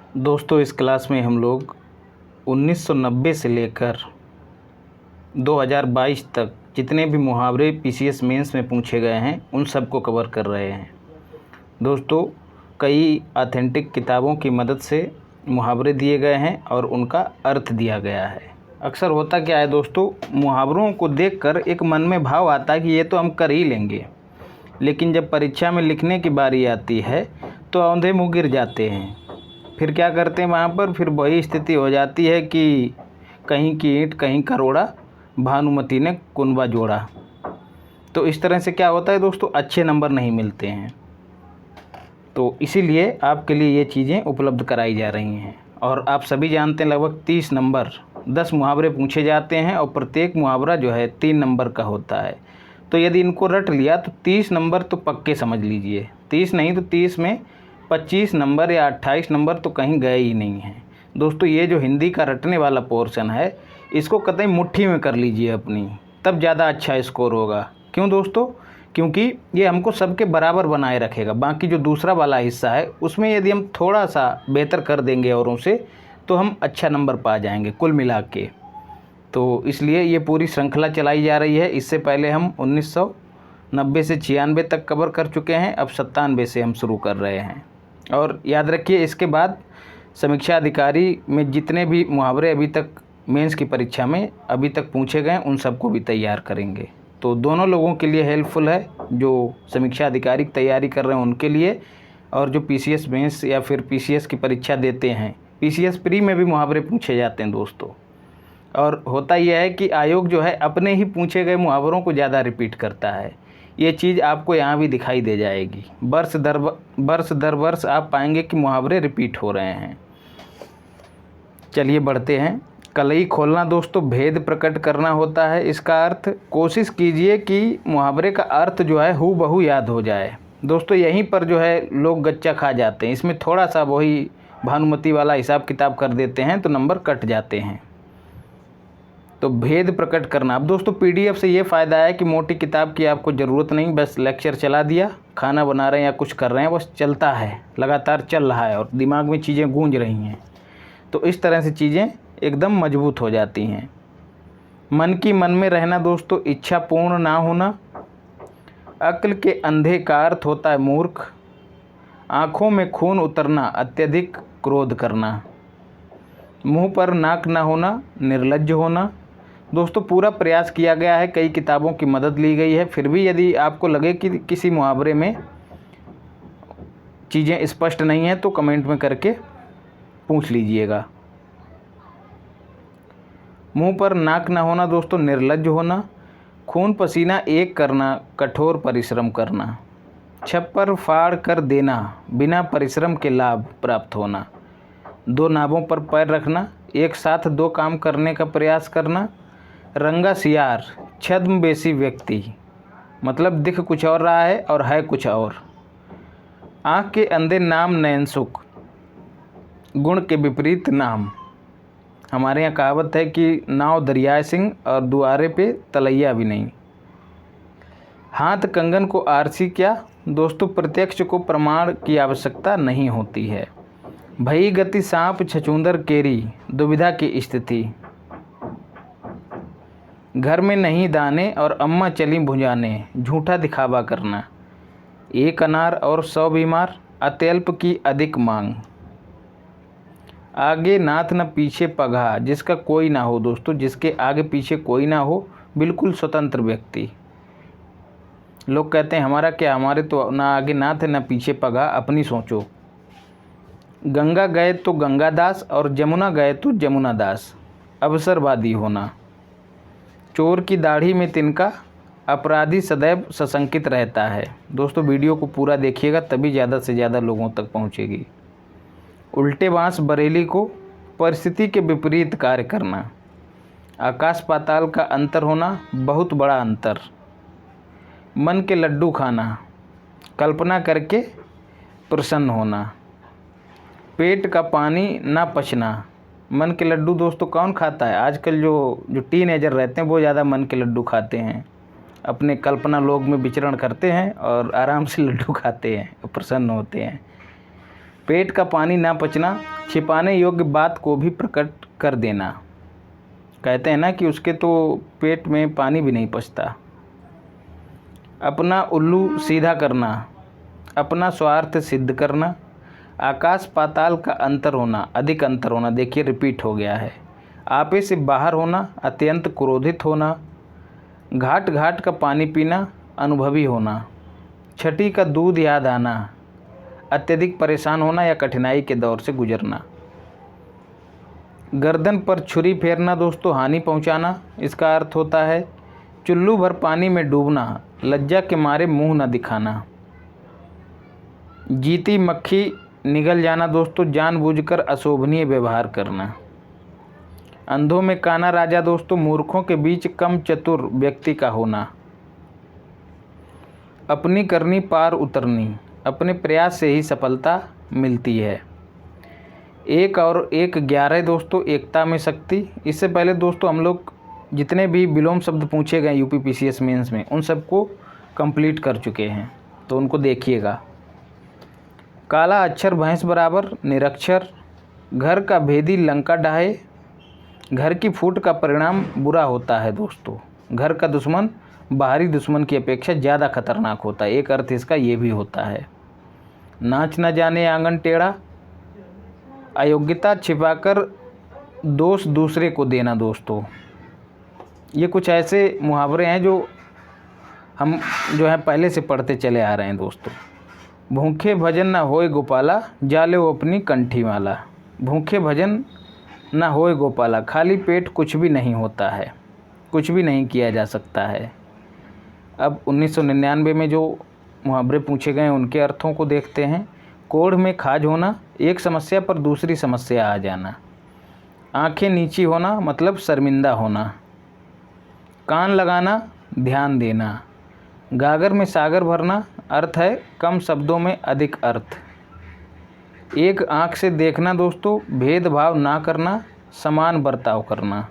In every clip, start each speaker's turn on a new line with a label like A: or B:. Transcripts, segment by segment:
A: दोस्तों, इस क्लास में हम लोग 1990 से लेकर 2022 तक जितने भी मुहावरे पीसीएस मेंस में पूछे गए हैं उन सब को कवर कर रहे हैं। दोस्तों, कई ऑथेंटिक किताबों की मदद से मुहावरे दिए गए हैं और उनका अर्थ दिया गया है। अक्सर होता क्या है दोस्तों, मुहावरों को देखकर एक मन में भाव आता है कि ये तो हम कर ही लेंगे, लेकिन जब परीक्षा में लिखने की बारी आती है तो औंधे मुँह गिर जाते हैं। फिर क्या करते हैं वहाँ पर, फिर वही स्थिति हो जाती है कि कहीं की ईंट कहीं का रोड़ा, भानुमति ने कुनबा जोड़ा। तो इस तरह से क्या होता है दोस्तों, अच्छे नंबर नहीं मिलते हैं। तो इसीलिए आपके लिए ये चीज़ें उपलब्ध कराई जा रही हैं। और आप सभी जानते हैं लगभग 30 नंबर 10 मुहावरे पूछे जाते हैं और प्रत्येक मुहावरा जो है 3 नंबर का होता है। तो यदि इनको रट लिया तो 30 नंबर तो पक्के समझ लीजिए। 30 नहीं तो 30 में 25 नंबर या 28 नंबर तो कहीं गए ही नहीं हैं। दोस्तों, ये जो हिंदी का रटने वाला पोर्शन है इसको कतई मुट्ठी में कर लीजिए अपनी, तब ज़्यादा अच्छा स्कोर होगा। क्यों दोस्तों? क्योंकि ये हमको सबके बराबर बनाए रखेगा। बाकी जो दूसरा वाला हिस्सा है उसमें यदि हम थोड़ा सा बेहतर कर देंगे औरों से तो हम अच्छा नंबर पा जाएंगे कुल मिला के। तो इसलिए ये पूरी श्रृंखला चलाई जा रही है। इससे पहले हम 1990 से 96 तक कवर कर चुके हैं, अब 97 से हम शुरू कर रहे हैं। और याद रखिए, इसके बाद समीक्षा अधिकारी में जितने भी मुहावरे अभी तक मेंस की परीक्षा में अभी तक पूछे गए उन सबको भी तैयार करेंगे। तो दोनों लोगों के लिए हेल्पफुल है, जो समीक्षा अधिकारी की तैयारी कर रहे हैं उनके लिए, और जो पीसीएस मेंस या फिर पीसीएस की परीक्षा देते हैं। पीसीएस प्री में भी मुहावरे पूछे जाते हैं दोस्तों। और होता यह है कि आयोग जो है अपने ही पूछे गए मुहावरों को ज़्यादा रिपीट करता है। ये चीज़ आपको यहाँ भी दिखाई दे जाएगी। वर्ष दर वर्ष आप पाएंगे कि मुहावरे रिपीट हो रहे हैं। चलिए बढ़ते हैं। कलई खोलना दोस्तों भेद प्रकट करना होता है। इसका अर्थ कोशिश कीजिए कि मुहावरे का अर्थ जो है हूबहू याद हो जाए। दोस्तों, यहीं पर जो है लोग गच्चा खा जाते हैं। इसमें थोड़ा सा वही भानुमति वाला हिसाब किताब कर देते हैं तो नंबर कट जाते हैं। तो भेद प्रकट करना। अब दोस्तों, पीडीएफ से ये फ़ायदा है कि मोटी किताब की आपको ज़रूरत नहीं, बस लेक्चर चला दिया, खाना बना रहे हैं या कुछ कर रहे हैं, बस चलता है, लगातार चल रहा है और दिमाग में चीज़ें गूंज रही हैं। तो इस तरह से चीज़ें एकदम मजबूत हो जाती हैं। मन की मन में रहना दोस्तों, इच्छा पूर्ण ना होना। अक्ल के अंधे का अर्थ होता है मूर्ख। आँखों में खून उतरना, अत्यधिक क्रोध करना। मुँह पर नाक ना होना, निर्लज्ज होना। दोस्तों, पूरा प्रयास किया गया है, कई किताबों की मदद ली गई है। फिर भी यदि आपको लगे कि किसी मुहावरे में चीज़ें स्पष्ट नहीं हैं तो कमेंट में करके पूछ लीजिएगा। मुंह पर नाक ना होना दोस्तों, निर्लज्ज होना। खून पसीना एक करना, कठोर परिश्रम करना। छप्पर फाड़ कर देना, बिना परिश्रम के लाभ प्राप्त होना। दो नाभों पर पैर रखना, एक साथ दो काम करने का प्रयास करना। रंगा सियार, छद्मवेशी व्यक्ति, मतलब दिख कुछ और रहा है और है कुछ और। आँख के अंधे नाम नयनसुख, गुण के विपरीत नाम। हमारे यहाँ कहावत है कि नाव दरियाए सिंह और दुआरे पे तलैया भी नहीं। हाथ कंगन को आरसी क्या। दोस्तों, प्रत्यक्ष को प्रमाण की आवश्यकता नहीं होती है। भई गति सांप छछूंदर केरी, दुविधा की स्थिति। घर में नहीं दाने और अम्मा चली भुंजाने, झूठा दिखावा करना। एक अनार और 100 बीमार, अत्यल्प की अधिक मांग। आगे नाथ न पीछे पगहा, जिसका कोई ना हो। दोस्तों, जिसके आगे पीछे कोई ना हो, बिल्कुल स्वतंत्र व्यक्ति। लोग कहते हैं हमारा क्या, हमारे तो ना आगे नाथ है ना पीछे पगहा, अपनी सोचो। गंगा गए तो गंगादास और जमुना गए तो जमुना दास, अवसरवादी होना। चोर की दाढ़ी में तिनका, अपराधी सदैव सशंकित रहता है। दोस्तों, वीडियो को पूरा देखिएगा तभी ज़्यादा से ज़्यादा लोगों तक पहुँचेगी। उल्टे बांस बरेली को, परिस्थिति के विपरीत कार्य करना। आकाश पाताल का अंतर होना, बहुत बड़ा अंतर। मन के लड्डू खाना, कल्पना करके प्रसन्न होना। पेट का पानी ना पचना। मन के लड्डू दोस्तों कौन खाता है? आजकल जो टीनेजर रहते हैं वो ज़्यादा मन के लड्डू खाते हैं, अपने कल्पना लोक में विचरण करते हैं और आराम से लड्डू खाते हैं, प्रसन्न होते हैं। पेट का पानी ना पचना, छिपाने योग्य बात को भी प्रकट कर देना। कहते हैं ना कि उसके तो पेट में पानी भी नहीं पचता। अपना उल्लू सीधा करना, अपना स्वार्थ सिद्ध करना, आकाश पाताल का अंतर होना, अधिक अंतर होना, देखिए रिपीट हो गया है। आपे से बाहर होना, अत्यंत क्रोधित होना, घाट घाट का पानी पीना, अनुभवी होना, छठी का दूध याद आना, अत्यधिक परेशान होना या कठिनाई के दौर से गुजरना। गर्दन पर छुरी फेरना दोस्तों, हानि पहुंचाना, इसका अर्थ होता है चुल्लू भर पानी में डूबना, लज्जा के मारे मुंह न दिखाना। जीती मक्खी निगल जाना दोस्तों, जानबूझकर अशोभनीय व्यवहार करना। अंधों में काना राजा दोस्तों, मूर्खों के बीच कम चतुर व्यक्ति का होना। अपनी करनी पार उतरनी, अपने प्रयास से ही सफलता मिलती है। 1 और 1 11 दोस्तों, एकता में शक्ति। इससे पहले दोस्तों हम लोग जितने भी विलोम शब्द पूछे गए यूपी पीसीएस मेंस में उन सबको कंप्लीट कर चुके हैं, तो उनको देखिएगा। काला अक्षर भैंस बराबर, निरक्षर, घर का भेदी लंका ढाहे, घर की फूट का परिणाम बुरा होता है दोस्तों। घर का दुश्मन बाहरी दुश्मन की अपेक्षा ज़्यादा खतरनाक होता है, एक अर्थ इसका ये भी होता है। नाच न जाने आंगन टेढ़ा, अयोग्यता छिपाकर दोष दूसरे को देना दोस्तों। ये कुछ ऐसे मुहावरे हैं जो हम है पहले से पढ़ते चले आ रहे हैं दोस्तों। भूखे भजन न होए गोपाला, जाले वो अपनी कंठी माला। भूखे भजन न होए गोपाला, खाली पेट कुछ भी नहीं होता है, कुछ भी नहीं किया जा सकता है। अब 1999 में जो मुहावरे पूछे गए हैं उनके अर्थों को देखते हैं। कोढ़ में खाज होना, एक समस्या पर दूसरी समस्या आ जाना। आंखें नीची होना मतलब शर्मिंदा होना। कान लगाना, ध्यान देना। गागर में सागर भरना, अर्थ है कम शब्दों में अधिक अर्थ। एक आंख से देखना दोस्तों, भेदभाव ना करना, समान बर्ताव करना।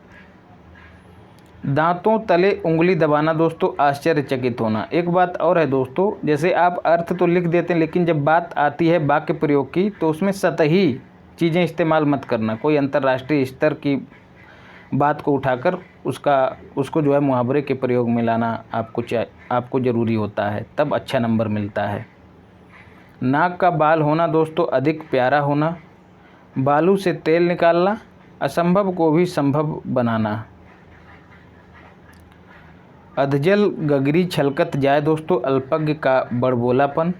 A: दांतों तले उंगली दबाना दोस्तों, आश्चर्यचकित होना। एक बात और है दोस्तों, जैसे आप अर्थ तो लिख देते हैं लेकिन जब बात आती है वाक्य प्रयोग की तो उसमें सतही चीज़ें इस्तेमाल मत करना। कोई अंतर्राष्ट्रीय स्तर की बात को उठाकर उसको जो है मुहावरे के प्रयोग में लाना आपको ज़रूरी होता है, तब अच्छा नंबर मिलता है। नाक का बाल होना दोस्तों, अधिक प्यारा होना। बालू से तेल निकालना, असंभव को भी संभव बनाना। अधजल गगरी छलकत जाए दोस्तों, अल्पज्ञ का बड़बोलापन।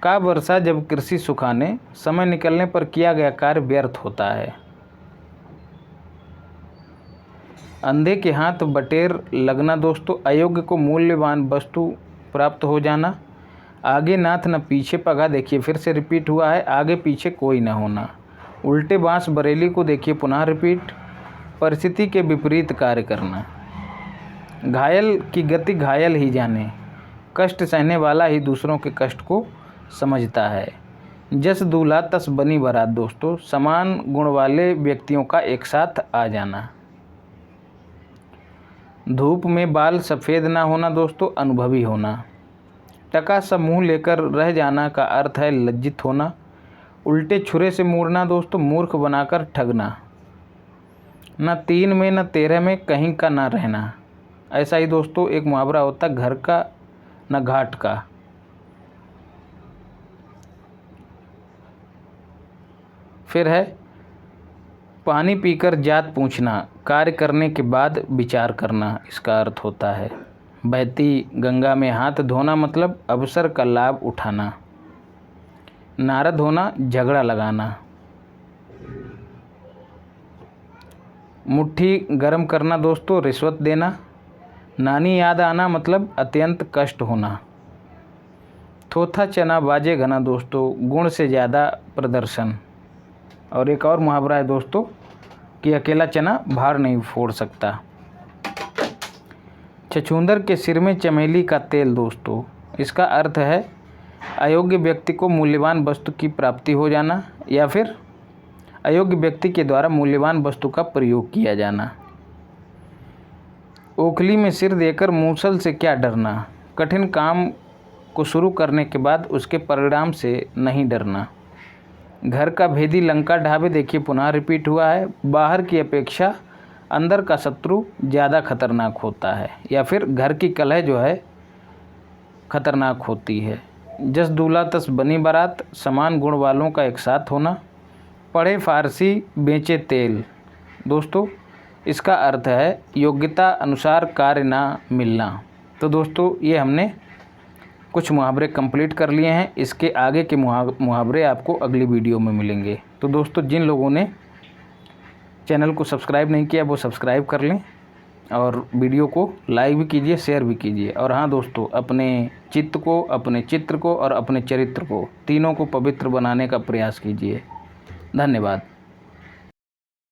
A: का वर्षा जब कृषि सुखाने, समय निकलने पर किया गया कार्य व्यर्थ होता है। अंधे के हाथ बटेर लगना दोस्तों, अयोग्य को मूल्यवान वस्तु प्राप्त हो जाना। आगे नाथ न पीछे पगा, देखिए फिर से रिपीट हुआ है, आगे पीछे कोई न होना। उल्टे बांस बरेली को देखिए पुनः रिपीट। परिस्थिति के विपरीत कार्य करना। घायल की गति घायल ही जाने, कष्ट सहने वाला ही दूसरों के कष्ट को समझता है। जस दूल्हा तस बनी बारात दोस्तों, समान गुण वाले व्यक्तियों का एक साथ आ जाना। धूप में बाल सफ़ेद ना होना दोस्तों, अनुभवी होना। टका सा मुँह लेकर रह जाना का अर्थ है लज्जित होना। उल्टे छुरे से मूड़ना दोस्तों, मूर्ख बनाकर ठगना। न 3 में न 13 में कहीं का ना रहना। ऐसा ही दोस्तों एक मुहावरा होता घर का न घाट का। फिर है पानी पीकर जात पूछना, कार्य करने के बाद विचार करना, इसका अर्थ होता है। बहती गंगा में हाथ धोना मतलब अवसर का लाभ उठाना। नारद होना, झगड़ा लगाना। मुट्ठी गर्म करना दोस्तों, रिश्वत देना। नानी याद आना मतलब अत्यंत कष्ट होना। थोथा चना बाजे घना दोस्तों, गुण से ज़्यादा प्रदर्शन। और एक और मुहावरा है दोस्तों कि अकेला चना भार नहीं फोड़ सकता। छछूंदर के सिर में चमेली का तेल दोस्तों, इसका अर्थ है अयोग्य व्यक्ति को मूल्यवान वस्तु की प्राप्ति हो जाना या फिर अयोग्य व्यक्ति के द्वारा मूल्यवान वस्तु का प्रयोग किया जाना। ओखली में सिर देकर मूसल से क्या डरना, कठिन काम को शुरू करने के बाद उसके परिणाम से नहीं डरना। घर का भेदी लंका ढाबे, देखिए पुनः रिपीट हुआ है। बाहर की अपेक्षा अंदर का शत्रु ज़्यादा खतरनाक होता है, या फिर घर की कलह जो है खतरनाक होती है। जस दूल्हा तस बनी बारात, समान गुण वालों का एक साथ होना। पढ़े फारसी बेचे तेल। दोस्तों इसका अर्थ है योग्यता अनुसार कार्य ना मिलना। तो दोस्तों ये हमने कुछ मुहावरे कंप्लीट कर लिए हैं। इसके आगे के मुहावरे आपको अगली वीडियो में मिलेंगे। तो दोस्तों जिन लोगों ने चैनल को सब्सक्राइब नहीं किया वो सब्सक्राइब कर लें और वीडियो को लाइक भी कीजिए, शेयर भी कीजिए। और हाँ दोस्तों, अपने चित्त को, अपने चित्र को और अपने चरित्र को, तीनों को पवित्र बनाने का प्रयास कीजिए। धन्यवाद।